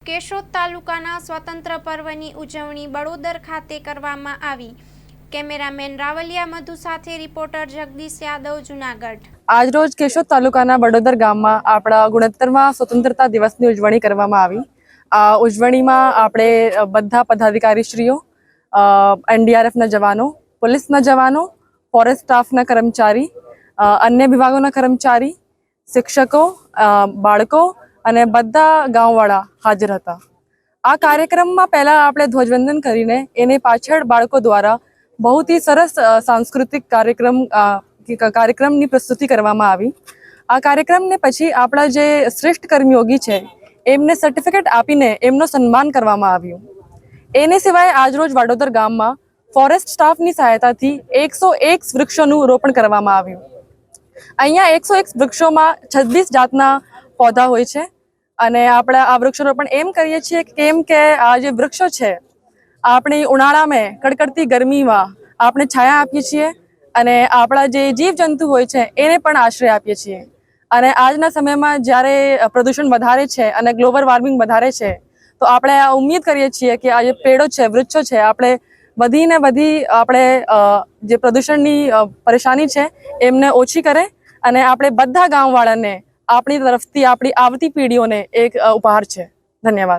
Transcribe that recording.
કેશોદ તાલુકાના સ્વતંત્ર પર્વની ઉજવણી બળોદર ખાતે કરવામાં આવી। કેમેરામેન રાવલિયા મધુ સાથે રિપોર્ટર જગદીશ યાદવ, જૂનાગઢ। આજરોજ કેશોદ તાલુકાના બળોદર ગામમાં આપણા 69મા સ્વતંત્રતા દિવસની ઉજવણી કરવામાં આવી। આ ઉજવણીમાં આપણે બધા પદાધિકારીશ્રીઓ, એનડીઆરએફના જવાનો, પોલીસના જવાનો, ફોરેસ્ટ સ્ટાફના કર્મચારી, અન્ય વિભાગોના કર્મચારી, શિક્ષકો, બાળકો અને બધા ગામવાળા હાજર હતા। આ કાર્યક્રમમાં પહેલા આપણે ધ્વજવંદન કરીને એને પાછળ બાળકો દ્વારા बहुत ही सरस सांस्कृतिक कार्यक्रमની પ્રસ્તુતિ કરવામાં આવી। આ કાર્યક્રમને પછી આપણા જે શ્રેષ્ઠ કર્મયોગી છે એમને સર્ટિફિકેટ આપીને એમનો સન્માન કરવામાં આવ્યું। એને સિવાય આજરોજ વડોદર ગામમાં ફોરેસ્ટ સ્ટાફની સહાયતાથી 101 વૃક્ષોનું રોપણ કરવામાં આવ્યું। અહીંયા 101 વૃક્ષોમાં 26 જાતના પૌધા હોય છે અને આપણે આ વૃક્ષારોપણ એમ કરીએ છીએ કેમ કે આ જે વૃક્ષો છે આપણી ઉનાળામાં કડકડતી ગરમીમાં આપણે છાયા આપીએ છીએ અને આપણા જે જીવજંતુ હોય છે એને પણ આશ્રય આપીએ છીએ। અને આજના સમયમાં જ્યારે પ્રદૂષણ વધારે છે અને ગ્લોબલ વોર્મિંગ વધારે છે તો આપણે આ ઉમ્મીદ કરીએ છીએ કે આ જે પેડો છે, વૃક્ષો છે, આપણે વધીને વધી આપણે જે પ્રદૂષણની પરેશાની છે એમને ઓછી કરે અને આપણે બધા ગામવાળાને આપણી તરફથી આપણી આવતી પેઢીઓને એક ઉપહાર છે। ધન્યવાદ।